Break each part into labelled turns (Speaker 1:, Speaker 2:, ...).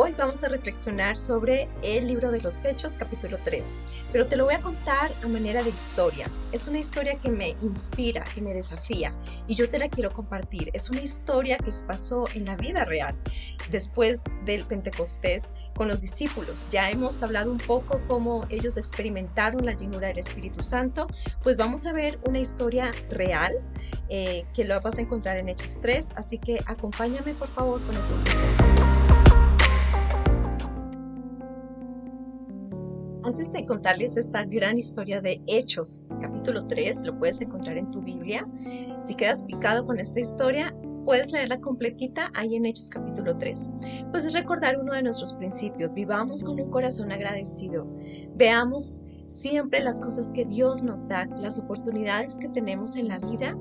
Speaker 1: Hoy vamos a reflexionar sobre el libro de los Hechos, capítulo 3, pero te lo voy a contar a manera de historia. Es una historia que me inspira, que me desafía y yo te la quiero compartir. Es una historia que pasó en la vida real, después del Pentecostés con los discípulos. Ya hemos hablado un poco cómo ellos experimentaron la llenura del Espíritu Santo, pues vamos a ver una historia real que lo vas a encontrar en Hechos 3, así que acompáñame por favor con el podcast. Antes de contarles esta gran historia de Hechos, capítulo 3, lo puedes encontrar en tu Biblia. Si quedas picado con esta historia, puedes leerla completita ahí en Hechos capítulo 3. Pues es recordar uno de nuestros principios: vivamos con un corazón agradecido. Veamos siempre las cosas que Dios nos da, las oportunidades que tenemos en la vida,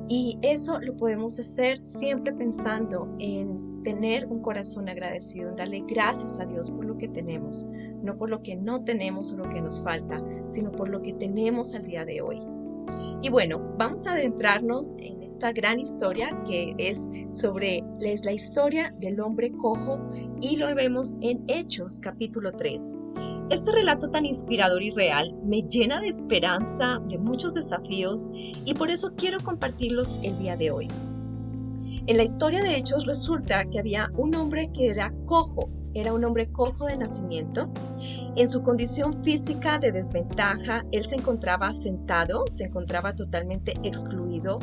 Speaker 1: y eso lo podemos hacer siempre pensando en tener un corazón agradecido, en darle gracias a Dios por lo que tenemos, no por lo que no tenemos o lo que nos falta, sino por lo que tenemos al día de hoy. Y bueno, vamos a adentrarnos en esta gran historia que es la historia del hombre cojo, y lo vemos en Hechos capítulo 3. Este relato tan inspirador y real me llena de esperanza, de muchos desafíos, y por eso quiero compartirlos el día de hoy. En la historia de Hechos resulta que había un hombre que era cojo. Era un hombre cojo de nacimiento. En su condición física de desventaja, él se encontraba sentado, se encontraba totalmente excluido.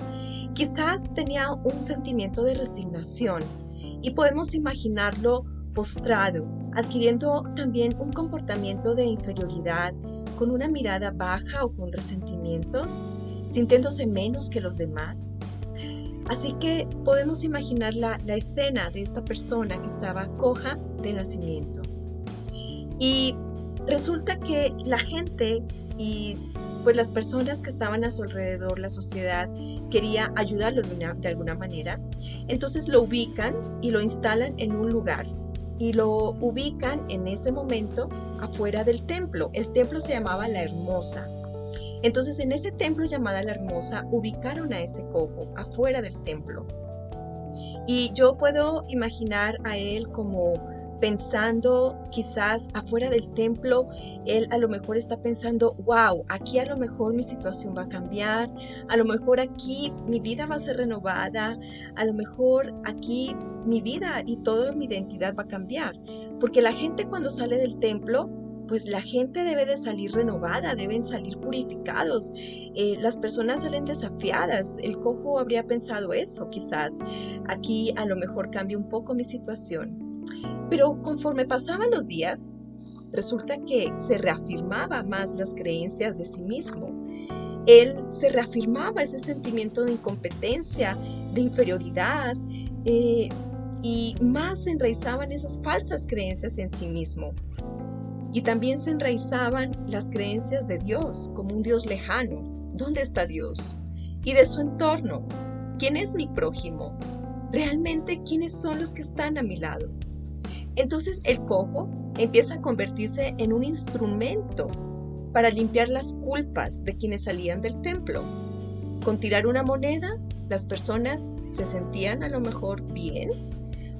Speaker 1: Quizás tenía un sentimiento de resignación y podemos imaginarlo postrado, adquiriendo también un comportamiento de inferioridad, con una mirada baja o con resentimientos, sintiéndose menos que los demás. Así que podemos imaginar la escena de esta persona que estaba coja de nacimiento. Y resulta que la gente y pues las personas que estaban a su alrededor, la sociedad, quería ayudarlo de alguna manera. Entonces lo ubican y lo instalan en un lugar. Y lo ubican en ese momento afuera del templo. El templo se llamaba La Hermosa. Entonces en ese templo llamada La Hermosa ubicaron a ese cojo afuera del templo. Y yo puedo imaginar a él como pensando, quizás afuera del templo, él a lo mejor está pensando: wow, aquí a lo mejor mi situación va a cambiar, a lo mejor aquí mi vida va a ser renovada, a lo mejor aquí mi vida y toda mi identidad va a cambiar. Porque la gente cuando sale del templo, pues la gente debe de salir renovada, deben salir purificados. Las personas salen desafiadas. El cojo habría pensado eso, quizás. Aquí a lo mejor cambia un poco mi situación. Pero conforme pasaban los días, resulta que se reafirmaba más las creencias de sí mismo. Él se reafirmaba ese sentimiento de incompetencia, de inferioridad, y más se enraizaban esas falsas creencias en sí mismo. Y también se enraizaban las creencias de Dios como un Dios lejano. ¿Dónde está Dios? Y de su entorno. ¿Quién es mi prójimo? ¿Realmente quiénes son los que están a mi lado? Entonces el cojo empieza a convertirse en un instrumento para limpiar las culpas de quienes salían del templo. Con tirar una moneda, las personas se sentían a lo mejor bien,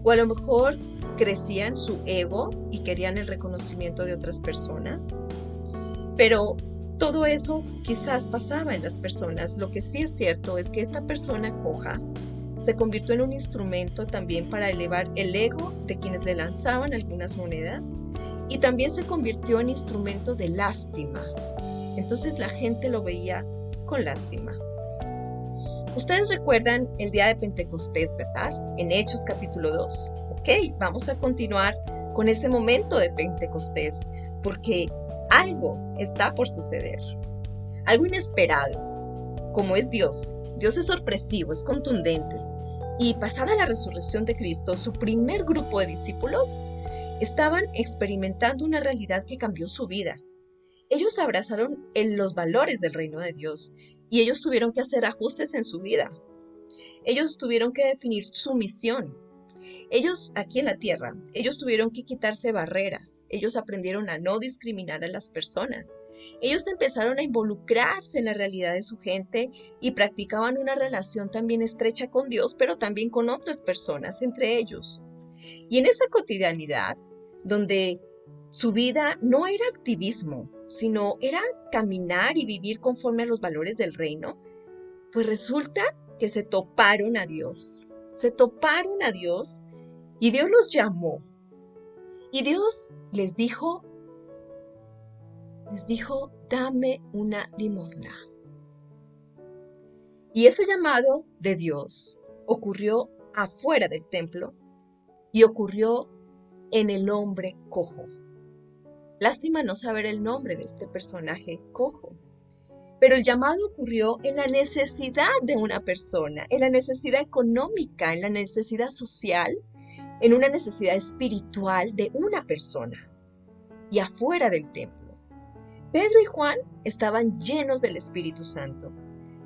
Speaker 1: o a lo mejor crecían su ego y querían el reconocimiento de otras personas. Pero todo eso quizás pasaba en las personas. Lo que sí es cierto es que esta persona coja se convirtió en un instrumento también para elevar el ego de quienes le lanzaban algunas monedas, y también se convirtió en instrumento de lástima. Entonces la gente lo veía con lástima. Ustedes recuerdan el día de Pentecostés, ¿verdad? En Hechos capítulo 2. Ok, vamos a continuar con ese momento de Pentecostés, porque algo está por suceder. Algo inesperado. Como es Dios. Dios es sorpresivo, es contundente. Y pasada la resurrección de Cristo, su primer grupo de discípulos estaban experimentando una realidad que cambió su vida. Ellos abrazaron los valores del reino de Dios y ellos tuvieron que hacer ajustes en su vida. Ellos tuvieron que definir su misión. Ellos aquí en la tierra, ellos tuvieron que quitarse barreras. Ellos aprendieron a no discriminar a las personas. Ellos empezaron a involucrarse en la realidad de su gente y practicaban una relación también estrecha con Dios, pero también con otras personas, entre ellos. Y en esa cotidianidad, donde su vida no era activismo, sino era caminar y vivir conforme a los valores del reino, pues resulta que se toparon a Dios. Se toparon a Dios y Dios los llamó. Y Dios les dijo, dame una limosna. Y ese llamado de Dios ocurrió afuera del templo y ocurrió en el hombre cojo. Lástima no saber el nombre de este personaje cojo. Pero el llamado ocurrió en la necesidad de una persona, en la necesidad económica, en la necesidad social, en una necesidad espiritual de una persona y afuera del templo. Pedro y Juan estaban llenos del Espíritu Santo,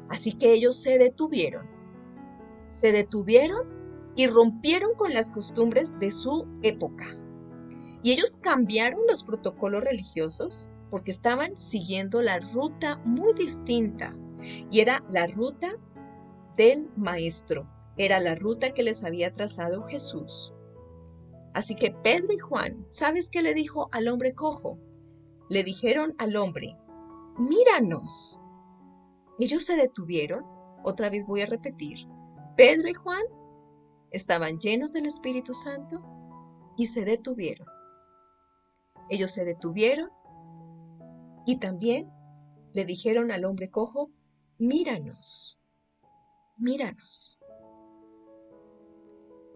Speaker 1: así que ellos se detuvieron y rompieron con las costumbres de su época. Y ellos cambiaron los protocolos religiosos porque estaban siguiendo la ruta muy distinta. Y era la ruta del Maestro. Era la ruta que les había trazado Jesús. Así que Pedro y Juan, ¿sabes qué le dijo al hombre cojo? Le dijeron al hombre, míranos. Ellos se detuvieron. Otra vez voy a repetir. Pedro y Juan estaban llenos del Espíritu Santo y se detuvieron. Ellos se detuvieron y también le dijeron al hombre cojo, míranos, míranos.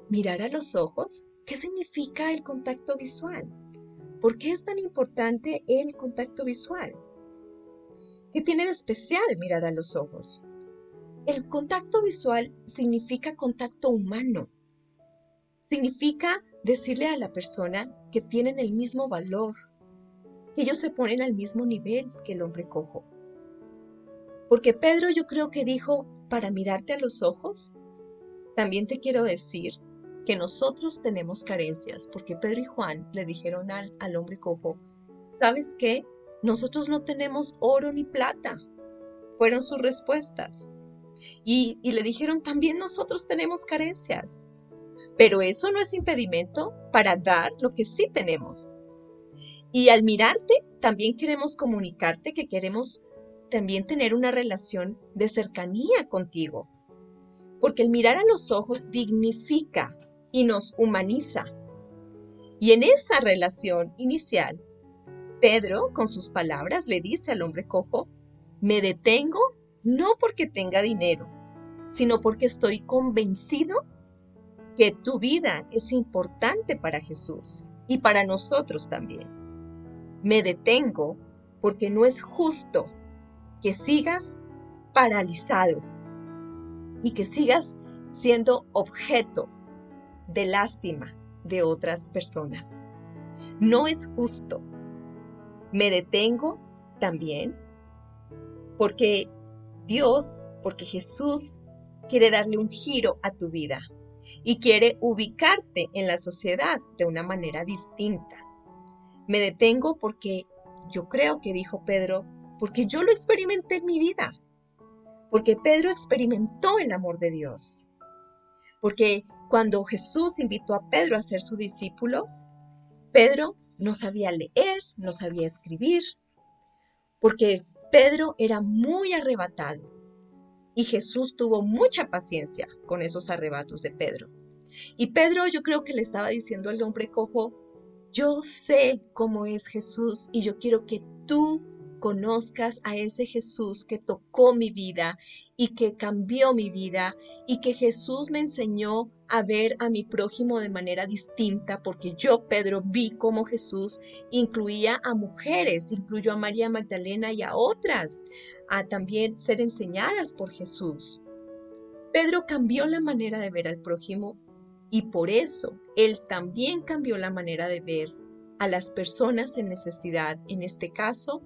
Speaker 1: Mirar a los ojos, ¿qué significa el contacto visual? ¿Por qué es tan importante el contacto visual? ¿Qué tiene de especial mirar a los ojos? El contacto visual significa contacto humano. Significa decirle a la persona que tienen el mismo valor, que ellos se ponen al mismo nivel que el hombre cojo. Porque Pedro yo creo que dijo, para mirarte a los ojos, también te quiero decir que nosotros tenemos carencias, porque Pedro y Juan le dijeron al hombre cojo, ¿sabes qué? Nosotros no tenemos oro ni plata. Fueron sus respuestas. Y le dijeron, también nosotros tenemos carencias. Pero eso no es impedimento para dar lo que sí tenemos. Y al mirarte, también queremos comunicarte que queremos también tener una relación de cercanía contigo. Porque el mirar a los ojos dignifica y nos humaniza. Y en esa relación inicial, Pedro, con sus palabras, le dice al hombre cojo, me detengo no porque tenga dinero, sino porque estoy convencido que tu vida es importante para Jesús y para nosotros también. Me detengo porque no es justo que sigas paralizado y que sigas siendo objeto de lástima de otras personas. No es justo. Me detengo también porque porque Jesús quiere darle un giro a tu vida y quiere ubicarte en la sociedad de una manera distinta. Me detengo porque yo creo que dijo Pedro, porque yo lo experimenté en mi vida, porque Pedro experimentó el amor de Dios, porque cuando Jesús invitó a Pedro a ser su discípulo, Pedro no sabía leer, no sabía escribir, porque Pedro era muy arrebatado y Jesús tuvo mucha paciencia con esos arrebatos de Pedro. Y Pedro yo creo que le estaba diciendo al hombre cojo, yo sé cómo es Jesús y yo quiero que tú conozcas a ese Jesús que tocó mi vida y que cambió mi vida y que Jesús me enseñó a ver a mi prójimo de manera distinta porque yo, Pedro, vi cómo Jesús incluía a mujeres, incluyó a María Magdalena y a otras a también ser enseñadas por Jesús. Pedro cambió la manera de ver al prójimo y por eso él también cambió la manera de ver a las personas en necesidad. En este caso,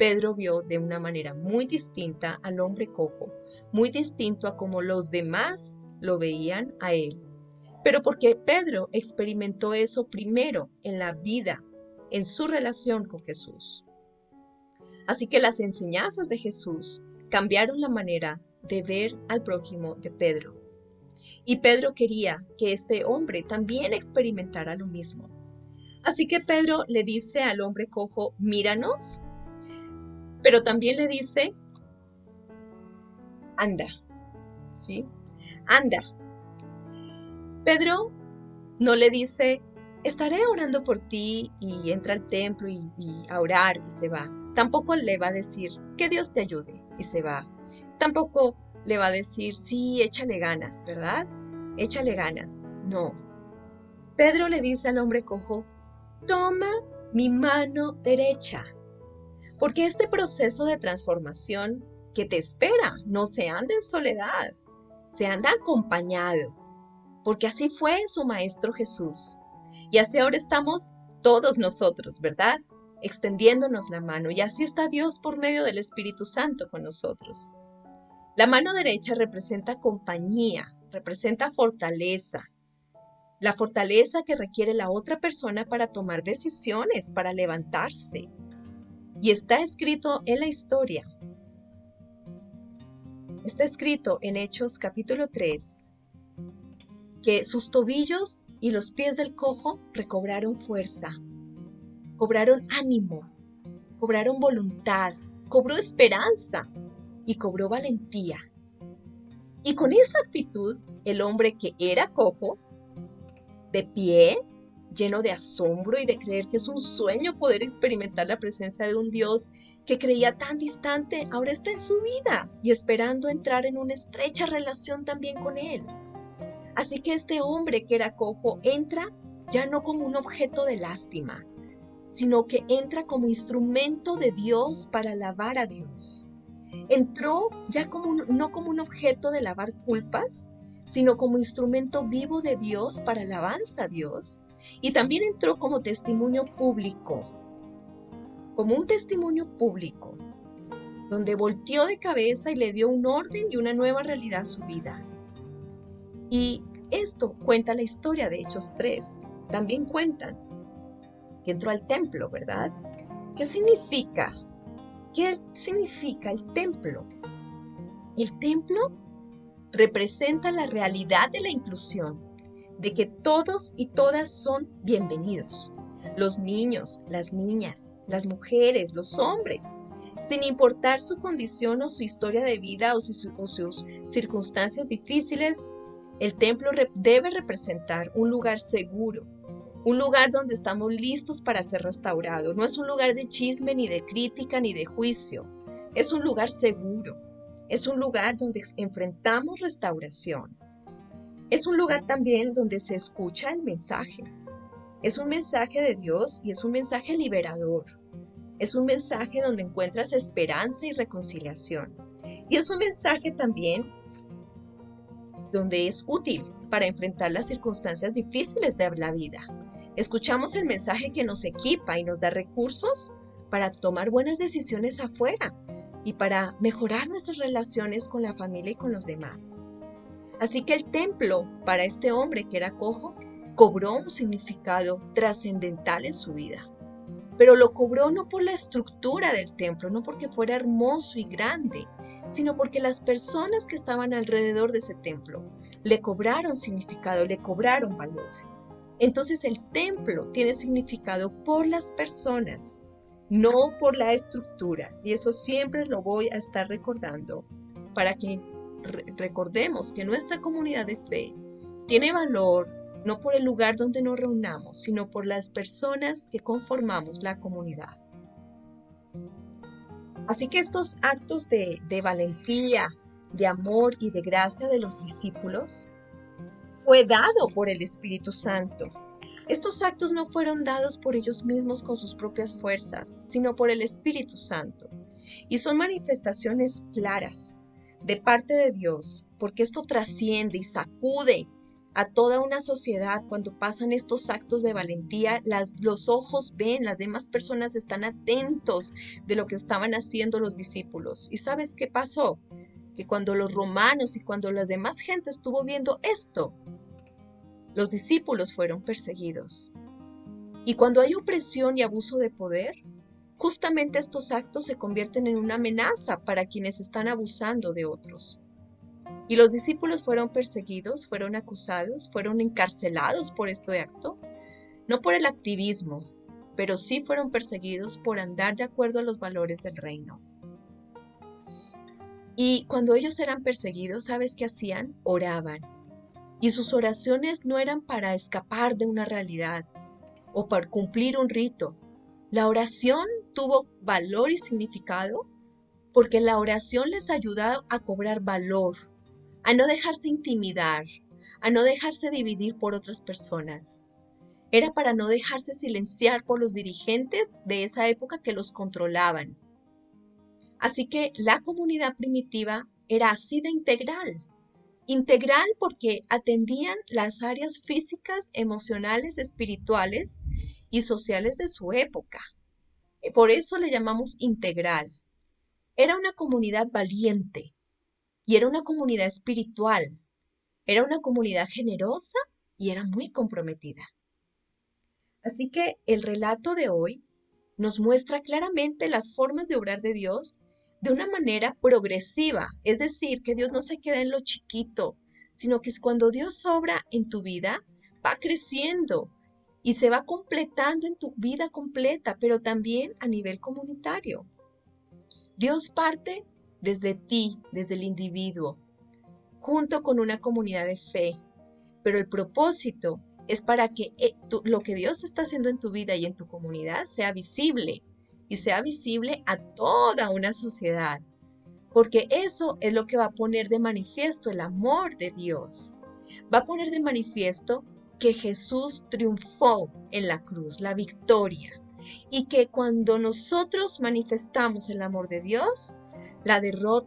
Speaker 1: Pedro vio de una manera muy distinta al hombre cojo, muy distinto a como los demás lo veían a él. Pero porque Pedro experimentó eso primero en la vida, en su relación con Jesús. Así que las enseñanzas de Jesús cambiaron la manera de ver al prójimo de Pedro. Y Pedro quería que este hombre también experimentara lo mismo. Así que Pedro le dice al hombre cojo, míranos, pero también le dice, anda, ¿sí? Anda. Pedro no le dice, estaré orando por ti y entra al templo y a orar y se va. Tampoco le va a decir, que Dios te ayude y se va. Tampoco le va a decir, sí, échale ganas, ¿verdad? Échale ganas. No. Pedro le dice al hombre cojo, toma mi mano derecha, porque este proceso de transformación que te espera no se anda en soledad, se anda acompañado, porque así fue su Maestro Jesús. Y así ahora estamos todos nosotros, ¿verdad? Extendiéndonos la mano, y así está Dios por medio del Espíritu Santo con nosotros. La mano derecha representa compañía, representa fortaleza, la fortaleza que requiere la otra persona para tomar decisiones, para levantarse. Y está escrito en la historia, está escrito en Hechos capítulo 3, que sus tobillos y los pies del cojo recobraron fuerza, cobraron ánimo, cobraron voluntad, cobró esperanza y cobró valentía. Y con esa actitud, el hombre que era cojo, de pie, lleno de asombro y de creer que es un sueño poder experimentar la presencia de un Dios que creía tan distante, ahora está en su vida y esperando entrar en una estrecha relación también con Él. Así que este hombre que era cojo entra ya no como un objeto de lástima, sino que entra como instrumento de Dios para alabar a Dios. Entró ya no como un objeto de lavar culpas, sino como instrumento vivo de Dios para alabanza a Dios. Y también entró como testimonio público, como un testimonio público, donde volteó de cabeza y le dio un orden y una nueva realidad a su vida. Y esto cuenta la historia de Hechos 3. También cuentan que entró al templo, ¿verdad? ¿Qué significa? ¿Qué significa el templo? El templo representa la realidad de la inclusión, de que todos y todas son bienvenidos. Los niños, las niñas, las mujeres, los hombres, sin importar su condición o su historia de vida o sus circunstancias difíciles, el templo debe representar un lugar seguro, un lugar donde estamos listos para ser restaurados. No es un lugar de chisme, ni de crítica, ni de juicio. Es un lugar seguro. Es un lugar donde enfrentamos restauración. Es un lugar también donde se escucha el mensaje. Es un mensaje de Dios y es un mensaje liberador. Es un mensaje donde encuentras esperanza y reconciliación. Y es un mensaje también donde es útil para enfrentar las circunstancias difíciles de la vida. Escuchamos el mensaje que nos equipa y nos da recursos para tomar buenas decisiones afuera y para mejorar nuestras relaciones con la familia y con los demás. Así que el templo, para este hombre que era cojo, cobró un significado trascendental en su vida. Pero lo cobró no por la estructura del templo, no porque fuera hermoso y grande, sino porque las personas que estaban alrededor de ese templo le cobraron significado, le cobraron valor. Entonces el templo tiene significado por las personas, no por la estructura. Y eso siempre lo voy a estar recordando para que recordemos que nuestra comunidad de fe tiene valor no por el lugar donde nos reunamos, sino por las personas que conformamos la comunidad. Así que estos actos de valentía, de amor y de gracia de los discípulos fue dado por el Espíritu Santo. Estos actos no fueron dados por ellos mismos con sus propias fuerzas, sino por el Espíritu Santo. Y son manifestaciones claras de parte de Dios, porque esto trasciende y sacude a toda una sociedad. Cuando pasan estos actos de valentía, los ojos ven, las demás personas están atentos de lo que estaban haciendo los discípulos. ¿Y sabes qué pasó? Que cuando los romanos y cuando la demás gente estuvo viendo esto, los discípulos fueron perseguidos. Y cuando hay opresión y abuso de poder, justamente estos actos se convierten en una amenaza para quienes están abusando de otros. Y los discípulos fueron perseguidos, fueron acusados, fueron encarcelados por este acto. no por el activismo, pero sí fueron perseguidos por andar de acuerdo a los valores del reino. Y cuando ellos eran perseguidos, ¿sabes qué hacían? Oraban. Y sus oraciones no eran para escapar de una realidad o para cumplir un rito. La oración tuvo valor y significado porque la oración les ayudaba a cobrar valor, a no dejarse intimidar, a no dejarse dividir por otras personas. Era para no dejarse silenciar por los dirigentes de esa época que los controlaban. Así que la comunidad primitiva era así de integral. Integral porque atendían las áreas físicas, emocionales, espirituales y sociales de su época. Por eso le llamamos integral. Era una comunidad valiente y era una comunidad espiritual. Era una comunidad generosa y era muy comprometida. Así que el relato de hoy nos muestra claramente las formas de obrar de Dios de una manera progresiva, es decir, que Dios no se queda en lo chiquito, sino que cuando Dios obra en tu vida, va creciendo y se va completando en tu vida completa, pero también a nivel comunitario. Dios parte desde ti, desde el individuo, junto con una comunidad de fe, pero el propósito es para que lo que Dios está haciendo en tu vida y en tu comunidad sea visible y sea visible a toda una sociedad, porque eso es lo que va a poner de manifiesto el amor de Dios. Va a poner de manifiesto que Jesús triunfó en la cruz, la victoria, y que cuando nosotros manifestamos el amor de Dios,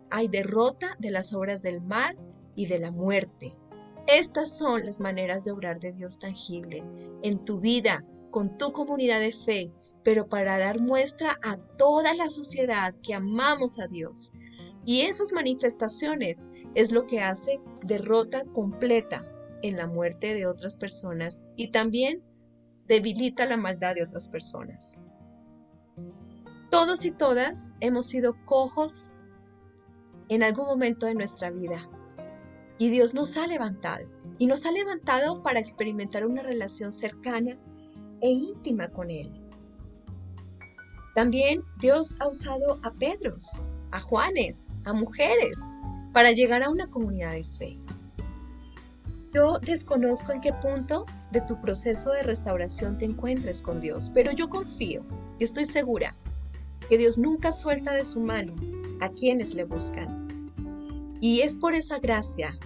Speaker 1: hay derrota de las obras del mal y de la muerte. Estas son las maneras de obrar de Dios tangible en tu vida, con tu comunidad de fe, pero para dar muestra a toda la sociedad que amamos a Dios. Y esas manifestaciones es lo que hace derrota completa en la muerte de otras personas y también debilita la maldad de otras personas. Todos y todas hemos sido cojos en algún momento de nuestra vida. Y Dios nos ha levantado. Y nos ha levantado para experimentar una relación cercana e íntima con Él. También Dios ha usado a Pedros, a Juanes, a mujeres, para llegar a una comunidad de fe. Yo desconozco en qué punto de tu proceso de restauración te encuentres con Dios, pero yo confío y estoy segura que Dios nunca suelta de su mano a quienes le buscan. Y es por esa gracia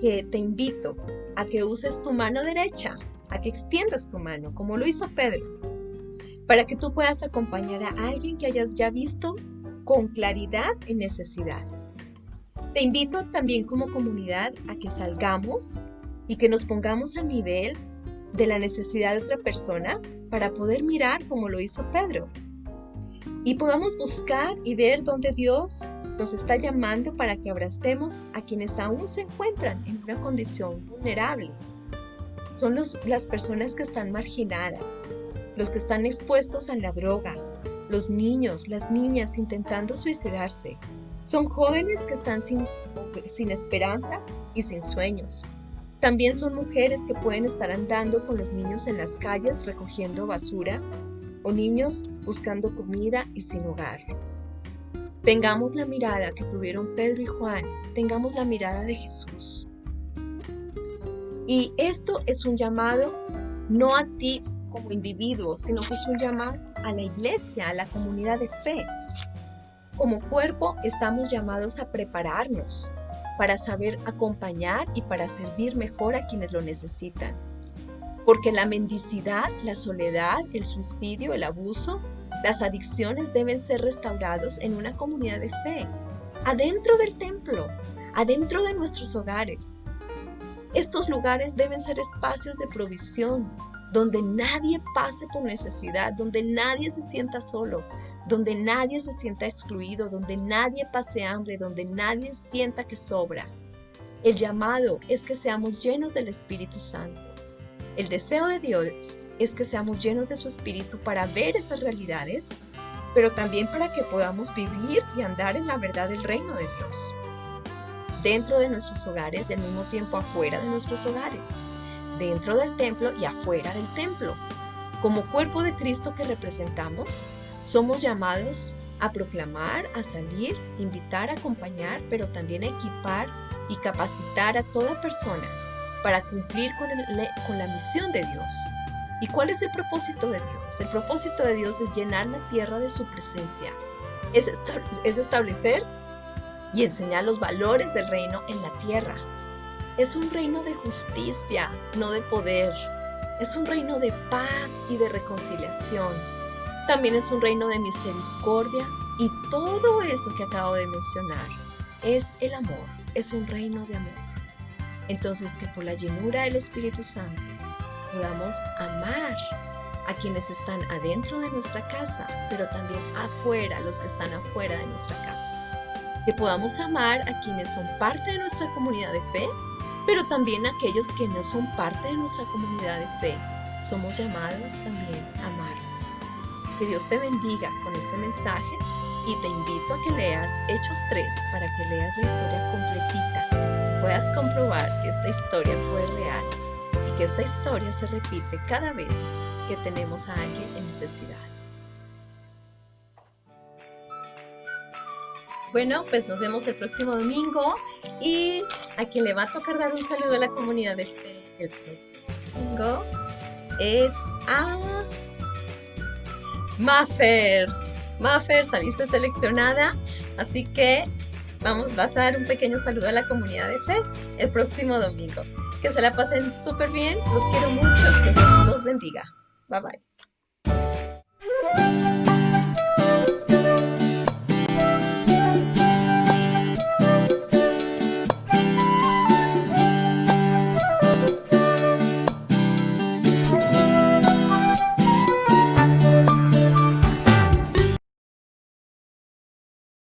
Speaker 1: que te invito a que uses tu mano derecha, a que extiendas tu mano, como lo hizo Pedro, para que tú puedas acompañar a alguien que hayas ya visto con claridad en necesidad. Te invito también como comunidad a que salgamos y que nos pongamos al nivel de la necesidad de otra persona para poder mirar como lo hizo Pedro. Y podamos buscar y ver dónde Dios nos está llamando para que abracemos a quienes aún se encuentran en una condición vulnerable. Son las personas que están marginadas, los que están expuestos a la droga, los niños, las niñas intentando suicidarse. Son jóvenes que están sin esperanza y sin sueños. También son mujeres que pueden estar andando con los niños en las calles recogiendo basura o niños buscando comida y sin hogar. Tengamos la mirada que tuvieron Pedro y Juan, tengamos la mirada de Jesús. Y esto es un llamado no a ti como individuo, sino que es un llamado a la iglesia, a la comunidad de fe. Como cuerpo estamos llamados a prepararnos para saber acompañar y para servir mejor a quienes lo necesitan. Porque la mendicidad, la soledad, el suicidio, el abuso, las adicciones deben ser restaurados en una comunidad de fe, adentro del templo, adentro de nuestros hogares. Estos lugares deben ser espacios de provisión, donde nadie pase por necesidad, donde nadie se sienta solo, donde nadie se sienta excluido, donde nadie pase hambre, donde nadie sienta que sobra. El llamado es que seamos llenos del Espíritu Santo. El deseo de Dios es que seamos llenos de su Espíritu para ver esas realidades, pero también para que podamos vivir y andar en la verdad del reino de Dios. Dentro de nuestros hogares y al mismo tiempo afuera de nuestros hogares. Dentro del templo y afuera del templo. Como cuerpo de Cristo que representamos, somos llamados a proclamar, a salir, invitar, a acompañar, pero también a equipar y capacitar a toda persona para cumplir con la misión de Dios. ¿Y cuál es el propósito de Dios? El propósito de Dios es llenar la tierra de su presencia, es establecer y enseñar los valores del reino en la tierra. Es un reino de justicia, no de poder. Es un reino de paz y de reconciliación. También es un reino de misericordia y todo eso que acabo de mencionar es el amor, es un reino de amor. Entonces, que por la llenura del Espíritu Santo podamos amar a quienes están adentro de nuestra casa, pero también afuera, los que están afuera de nuestra casa. Que podamos amar a quienes son parte de nuestra comunidad de fe, pero también a aquellos que no son parte de nuestra comunidad de fe. Somos llamados también a amarlos. Que Dios te bendiga con este mensaje y te invito a que leas Hechos 3 para que leas la historia completita. Puedas comprobar que esta historia fue real y que esta historia se repite cada vez que tenemos a alguien en necesidad. Bueno, pues nos vemos el próximo domingo y a quien le va a tocar dar un saludo a la comunidad de fe el próximo domingo es a Mafer. Mafer, saliste seleccionada, así que vas a dar un pequeño saludo a la comunidad de fe el próximo domingo. Que se la pasen súper bien, los quiero mucho, que Dios los bendiga. Bye bye.